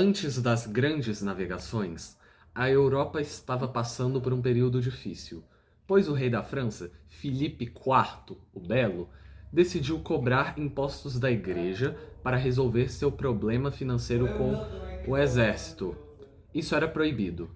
Antes das grandes navegações, a Europa estava passando por um período difícil, pois o rei da França, Filipe IV, o Belo, decidiu cobrar impostos da igreja para resolver seu problema financeiro com o exército. Isso era proibido.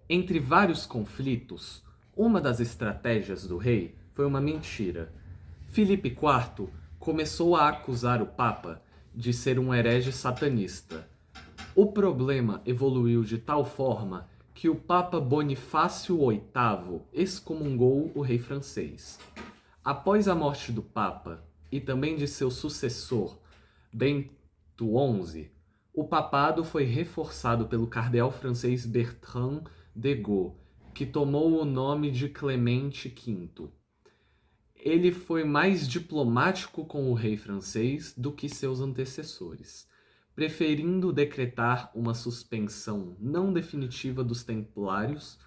Entre vários conflitos, uma das estratégias do rei foi uma mentira. Filipe IV começou a acusar o Papa de ser um herege satanista. O problema evoluiu de tal forma que o Papa Bonifácio VIII excomungou o rei francês. Após a morte do Papa e também de seu sucessor, Bento XI, o papado foi reforçado pelo cardeal francês Bertrand de Gaulle, que tomou o nome de Clemente V. Ele foi mais diplomático com o rei francês do que seus antecessores, preferindo decretar uma suspensão não definitiva dos templários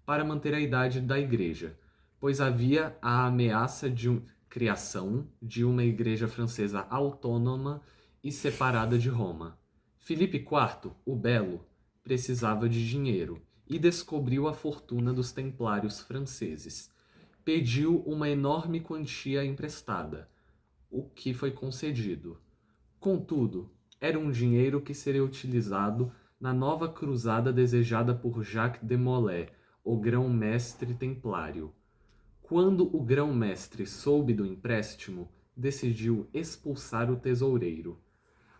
para manter a idade da igreja, pois havia a ameaça de criação de uma igreja francesa autônoma e separada de Roma. Filipe IV, o Belo, precisava de dinheiro e descobriu a fortuna dos templários franceses. Pediu uma enorme quantia emprestada, o que foi concedido. Contudo, era um dinheiro que seria utilizado na nova cruzada desejada por Jacques de Molay, o grão-mestre templário. Quando o grão-mestre soube do empréstimo, decidiu expulsar o tesoureiro.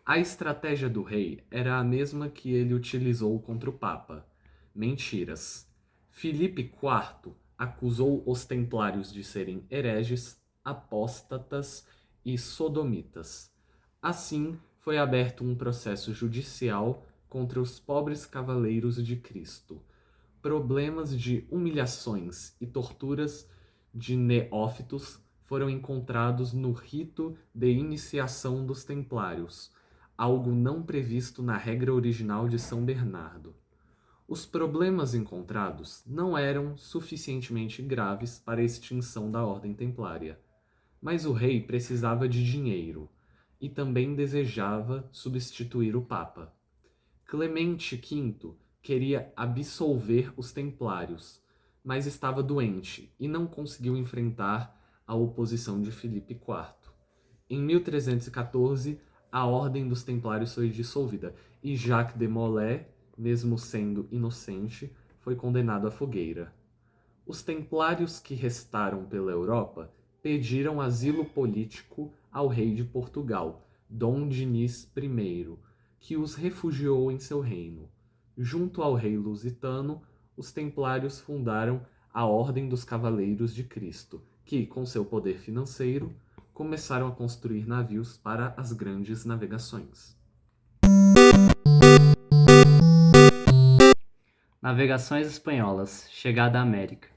A estratégia do rei era a mesma que ele utilizou contra o Papa: mentiras. Filipe IV acusou os templários de serem hereges, apóstatas e sodomitas. Assim, foi aberto um processo judicial contra os pobres cavaleiros de Cristo. Problemas de humilhações e torturas de neófitos foram encontrados no rito de iniciação dos templários, algo não previsto na regra original de São Bernardo. Os problemas encontrados não eram suficientemente graves para a extinção da Ordem Templária, mas o rei precisava de dinheiro e também desejava substituir o Papa. Clemente V queria absolver os templários, mas estava doente e não conseguiu enfrentar a oposição de Filipe IV. Em 1314, a Ordem dos Templários foi dissolvida e Jacques de Molay, mesmo sendo inocente, foi condenado à fogueira. Os templários que restaram pela Europa pediram asilo político ao rei de Portugal, Dom Dinis I, que os refugiou em seu reino. Junto ao rei lusitano, os templários fundaram a Ordem dos Cavaleiros de Cristo, que, com seu poder financeiro, começaram a construir navios para as grandes navegações. Navegações espanholas, chegada à América.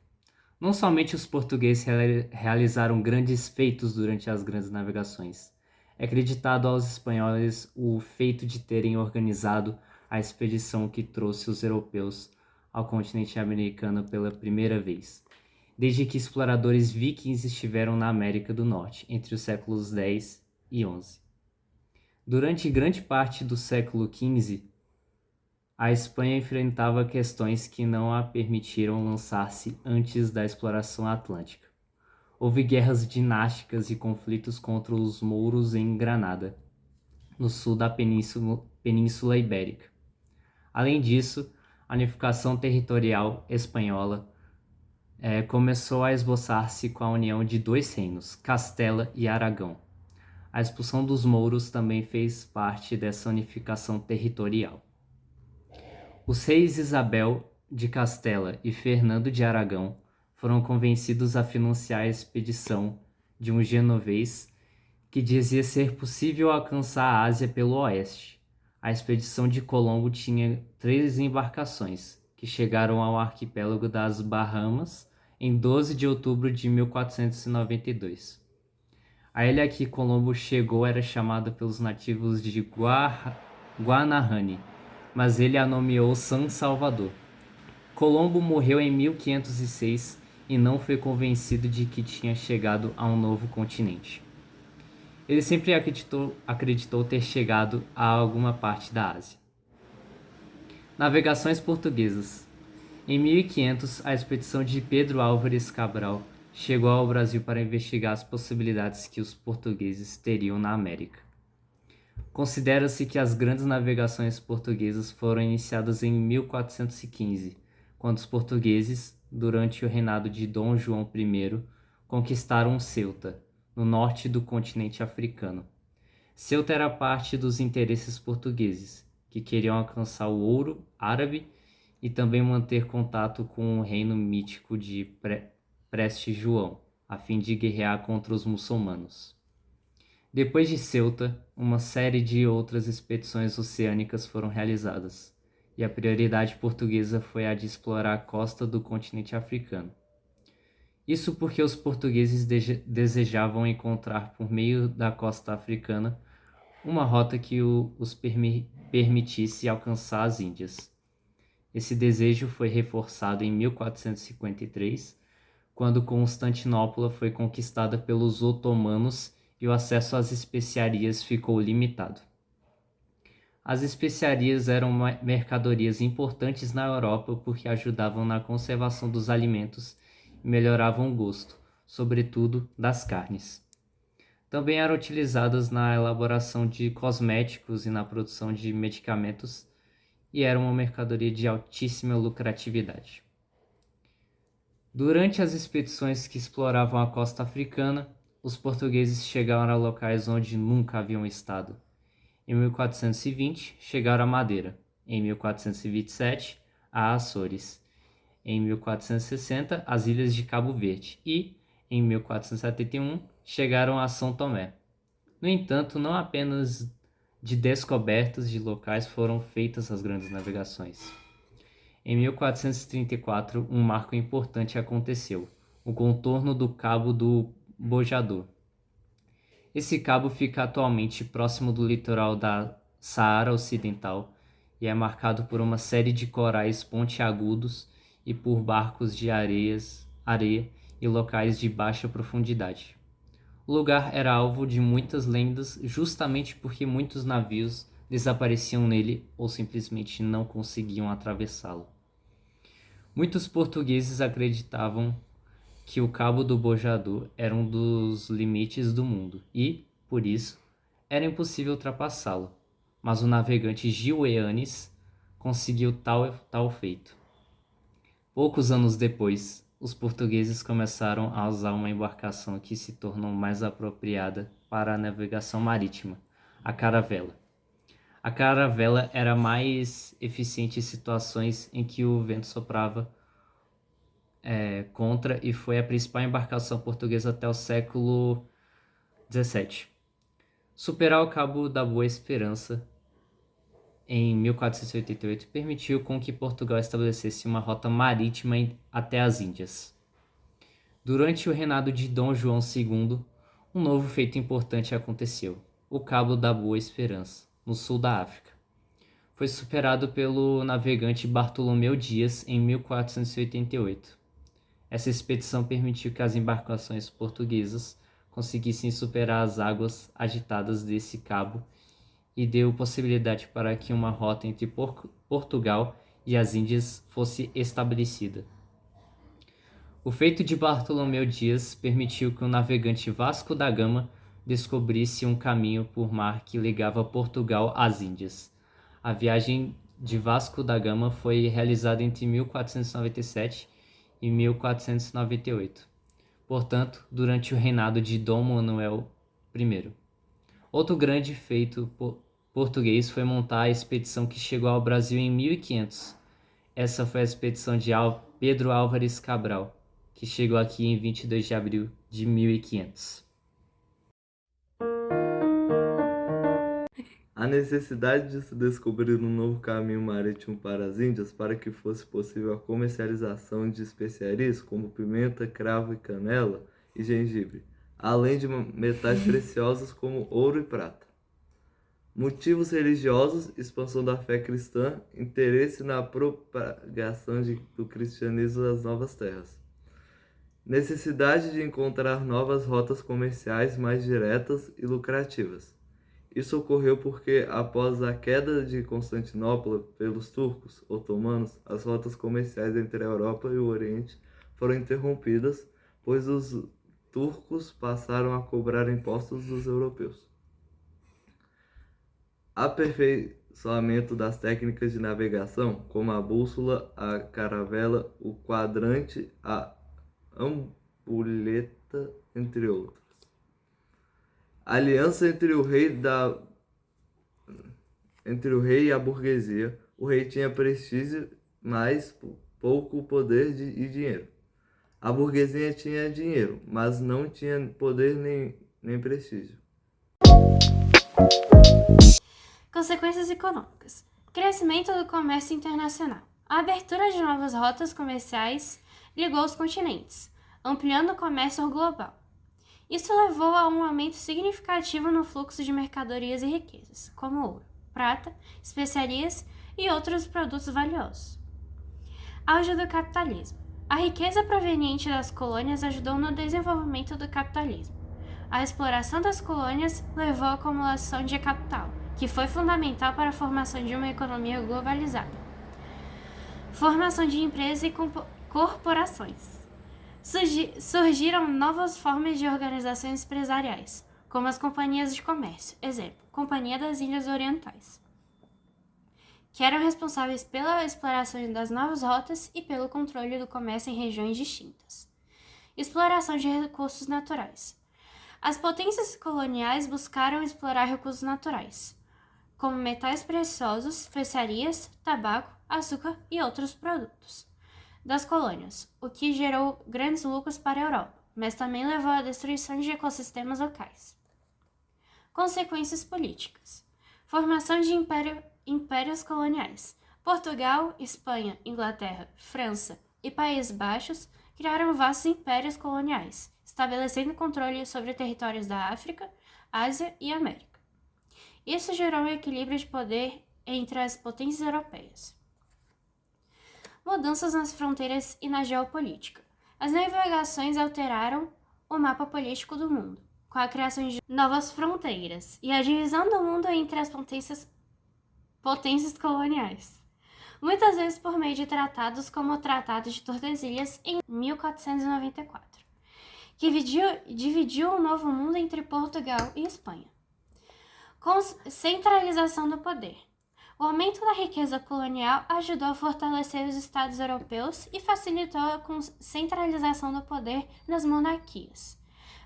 Não somente os portugueses realizaram grandes feitos durante as grandes navegações. É acreditado aos espanhóis o feito de terem organizado a expedição que trouxe os europeus ao continente americano pela primeira vez, desde que exploradores vikings estiveram na América do Norte, entre os séculos X e XI. Durante grande parte do século XV, a Espanha enfrentava questões que não a permitiram lançar-se antes da exploração atlântica. Houve guerras dinásticas e conflitos contra os mouros em Granada, no sul da Península Ibérica. Além disso, a unificação territorial espanhola começou a esboçar-se com a união de dois reinos, Castela e Aragão. A expulsão dos mouros também fez parte dessa unificação territorial. Os reis Isabel de Castela e Fernando de Aragão foram convencidos a financiar a expedição de um genovês que dizia ser possível alcançar a Ásia pelo oeste. A expedição de Colombo tinha 3 embarcações, que chegaram ao arquipélago das Bahamas em 12 de outubro de 1492. A ilha que Colombo chegou era chamada pelos nativos de Guanahani, mas ele a nomeou San Salvador. Colombo morreu em 1506 e não foi convencido de que tinha chegado a um novo continente. Ele sempre acreditou ter chegado a alguma parte da Ásia. Navegações portuguesas. Em 1500, a expedição de Pedro Álvares Cabral chegou ao Brasil para investigar as possibilidades que os portugueses teriam na América. Considera-se que as grandes navegações portuguesas foram iniciadas em 1415, quando os portugueses, durante o reinado de Dom João I, conquistaram Ceuta, no norte do continente africano. Ceuta era parte dos interesses portugueses, que queriam alcançar o ouro árabe e também manter contato com o reino mítico de Preste João, a fim de guerrear contra os muçulmanos. Depois de Ceuta, uma série de outras expedições oceânicas foram realizadas, e a prioridade portuguesa foi a de explorar a costa do continente africano. Isso porque os portugueses desejavam encontrar, por meio da costa africana, uma rota que os permitisse alcançar as Índias. Esse desejo foi reforçado em 1453, quando Constantinopla foi conquistada pelos otomanos e o acesso às especiarias ficou limitado. As especiarias eram mercadorias importantes na Europa porque ajudavam na conservação dos alimentos e melhoravam o gosto, sobretudo das carnes. Também eram utilizadas na elaboração de cosméticos e na produção de medicamentos e eram uma mercadoria de altíssima lucratividade. Durante as expedições que exploravam a costa africana, os portugueses chegaram a locais onde nunca haviam estado. Em 1420, chegaram a Madeira. Em 1427, a Açores. Em 1460, as ilhas de Cabo Verde. E, em 1471, chegaram a São Tomé. No entanto, não apenas de descobertas de locais foram feitas as grandes navegações. Em 1434, um marco importante aconteceu: o contorno do Cabo do Bojador. Esse cabo fica atualmente próximo do litoral da Saara Ocidental e é marcado por uma série de corais pontiagudos e por barcos de areia e locais de baixa profundidade. O lugar era alvo de muitas lendas justamente porque muitos navios desapareciam nele ou simplesmente não conseguiam atravessá-lo. Muitos portugueses acreditavam que o Cabo do Bojador era um dos limites do mundo e, por isso, era impossível ultrapassá-lo, mas o navegante Gil Eanes conseguiu tal feito. Poucos anos depois, os portugueses começaram a usar uma embarcação que se tornou mais apropriada para a navegação marítima, a caravela. A caravela era mais eficiente em situações em que o vento soprava contra e foi a principal embarcação portuguesa até o século XVII. Superar o Cabo da Boa Esperança em 1488 permitiu com que Portugal estabelecesse uma rota marítima até as Índias. Durante o reinado de Dom João II, um novo feito importante aconteceu: o Cabo da Boa Esperança, no sul da África. Foi superado pelo navegante Bartolomeu Dias em 1488. Essa expedição permitiu que as embarcações portuguesas conseguissem superar as águas agitadas desse cabo e deu possibilidade para que uma rota entre Portugal e as Índias fosse estabelecida. O feito de Bartolomeu Dias permitiu que o navegante Vasco da Gama descobrisse um caminho por mar que ligava Portugal às Índias. A viagem de Vasco da Gama foi realizada entre 1497 e 1498, portanto, durante o reinado de Dom Manuel I. Outro grande feito português foi montar a expedição que chegou ao Brasil em 1500. Essa foi a expedição de Pedro Álvares Cabral, que chegou aqui em 22 de abril de 1500. A necessidade de se descobrir um novo caminho marítimo para as Índias para que fosse possível a comercialização de especiarias como pimenta, cravo e canela e gengibre, além de metais preciosos como ouro e prata. Motivos religiosos, expansão da fé cristã, interesse na propagação do cristianismo nas novas terras. Necessidade de encontrar novas rotas comerciais mais diretas e lucrativas. Isso ocorreu porque, após a queda de Constantinopla pelos turcos otomanos, as rotas comerciais entre a Europa e o Oriente foram interrompidas, pois os turcos passaram a cobrar impostos dos europeus. Aperfeiçoamento das técnicas de navegação, como a bússola, a caravela, o quadrante, a ampulheta, entre outros. Aliança entre o rei e a burguesia. O rei tinha prestígio, mas pouco poder e dinheiro. A burguesia tinha dinheiro, mas não tinha poder nem prestígio. Consequências econômicas. Crescimento do comércio internacional. A abertura de novas rotas comerciais ligou os continentes, ampliando o comércio global. Isso levou a um aumento significativo no fluxo de mercadorias e riquezas, como ouro, prata, especiarias e outros produtos valiosos. Auge do capitalismo. A riqueza proveniente das colônias ajudou no desenvolvimento do capitalismo. A exploração das colônias levou à acumulação de capital, que foi fundamental para a formação de uma economia globalizada. Formação de empresas e corporações. Surgiram novas formas de organizações empresariais, como as companhias de comércio, exemplo, Companhia das Índias Orientais, que eram responsáveis pela exploração das novas rotas e pelo controle do comércio em regiões distintas. Exploração de recursos naturais. As potências coloniais buscaram explorar recursos naturais, como metais preciosos, especiarias, tabaco, açúcar e outros produtos das colônias, o que gerou grandes lucros para a Europa, mas também levou à destruição de ecossistemas locais. Consequências políticas. Formação de impérios coloniais. Portugal, Espanha, Inglaterra, França e Países Baixos criaram vastos impérios coloniais, estabelecendo controle sobre territórios da África, Ásia e América. Isso gerou um equilíbrio de poder entre as potências europeias. Mudanças nas fronteiras e na geopolítica. As navegações alteraram o mapa político do mundo, com a criação de novas fronteiras e a divisão do mundo entre as potências coloniais, muitas vezes por meio de tratados como o Tratado de Tordesilhas em 1494, que dividiu o Novo Mundo entre Portugal e Espanha. Centralização do poder. O aumento da riqueza colonial ajudou a fortalecer os estados europeus e facilitou a centralização do poder nas monarquias,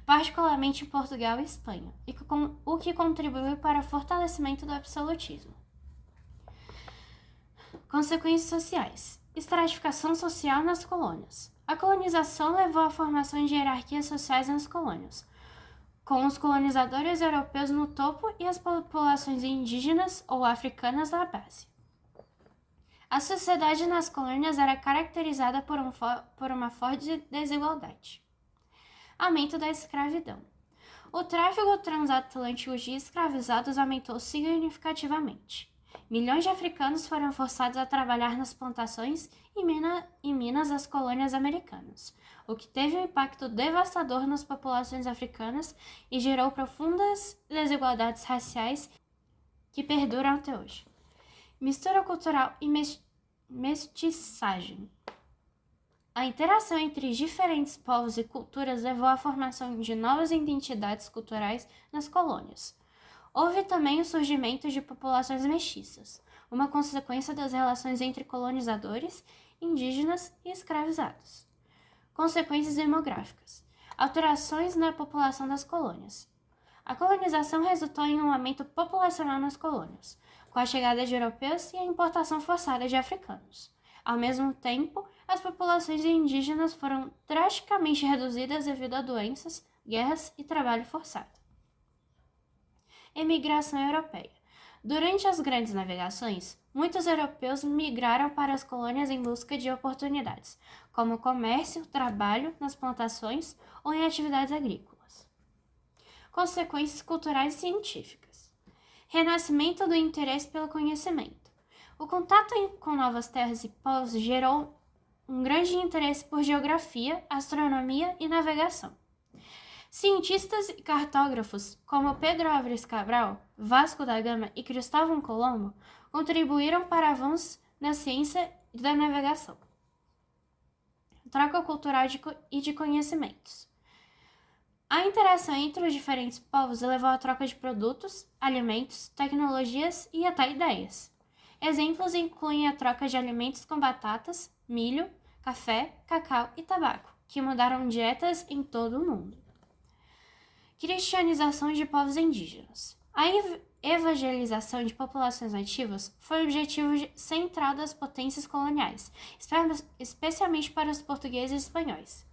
particularmente em Portugal e Espanha, o que contribuiu para o fortalecimento do absolutismo. Consequências sociais. Estratificação social nas colônias. A colonização levou à formação de hierarquias sociais nas colônias, com os colonizadores europeus no topo e as populações indígenas ou africanas na base. A sociedade nas colônias era caracterizada por uma forte desigualdade. Aumento da escravidão. O tráfego transatlântico de escravizados aumentou significativamente. Milhões de africanos foram forçados a trabalhar nas plantações e minas das colônias americanas, o que teve um impacto devastador nas populações africanas e gerou profundas desigualdades raciais que perduram até hoje. Mistura cultural e mestiçagem. A interação entre diferentes povos e culturas levou à formação de novas identidades culturais nas colônias. Houve também o surgimento de populações mestiças, uma consequência das relações entre colonizadores, indígenas e escravizados. Consequências demográficas. Alterações na população das colônias. A colonização resultou em um aumento populacional nas colônias, com a chegada de europeus e a importação forçada de africanos. Ao mesmo tempo, as populações indígenas foram drasticamente reduzidas devido a doenças, guerras e trabalho forçado. Emigração europeia. Durante as grandes navegações, muitos europeus migraram para as colônias em busca de oportunidades, como comércio, trabalho nas plantações ou em atividades agrícolas. Consequências culturais e científicas. Renascimento do interesse pelo conhecimento. O contato com novas terras e povos gerou um grande interesse por geografia, astronomia e navegação. Cientistas e cartógrafos como Pedro Álvares Cabral, Vasco da Gama e Cristóvão Colombo contribuíram para avanços na ciência e da navegação. Troca cultural e de conhecimentos. A interação entre os diferentes povos levou à troca de produtos, alimentos, tecnologias e até ideias. Exemplos incluem a troca de alimentos com batatas, milho, café, cacau e tabaco, que mudaram dietas em todo o mundo. Cristianização de povos indígenas. A evangelização de populações nativas foi o objetivo central das potências coloniais, especialmente para os portugueses e espanhóis.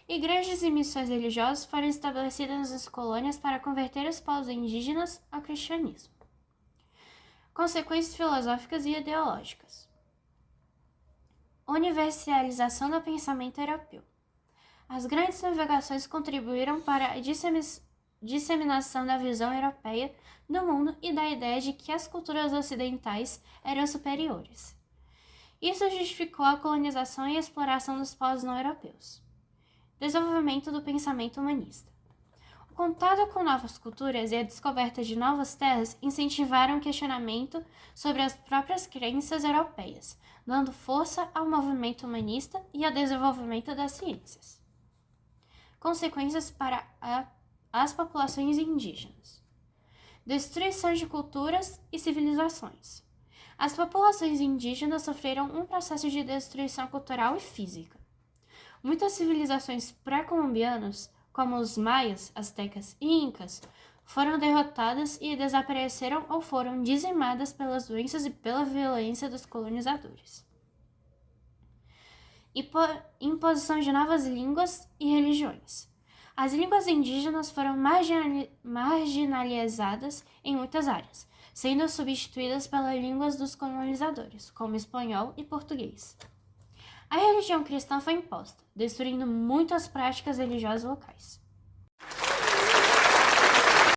Igrejas e missões religiosas foram estabelecidas nas colônias para converter os povos indígenas ao cristianismo. Consequências filosóficas e ideológicas. Universalização do pensamento europeu. As grandes navegações contribuíram para a disseminação da visão europeia do mundo e da ideia de que as culturas ocidentais eram superiores. Isso justificou a colonização e a exploração dos povos não europeus. Desenvolvimento do pensamento humanista. O contato com novas culturas e a descoberta de novas terras incentivaram o questionamento sobre as próprias crenças europeias, dando força ao movimento humanista e ao desenvolvimento das ciências. Consequências para as populações indígenas. Destruição de culturas e civilizações. As populações indígenas sofreram um processo de destruição cultural e física. Muitas civilizações pré-colombianas, como os maias, astecas e incas, foram derrotadas e desapareceram ou foram dizimadas pelas doenças e pela violência dos colonizadores. Imposição de novas línguas e religiões. As línguas indígenas foram marginalizadas em muitas áreas, sendo substituídas pelas línguas dos colonizadores, como espanhol e português. A religião cristã foi imposta, destruindo muitas práticas religiosas locais.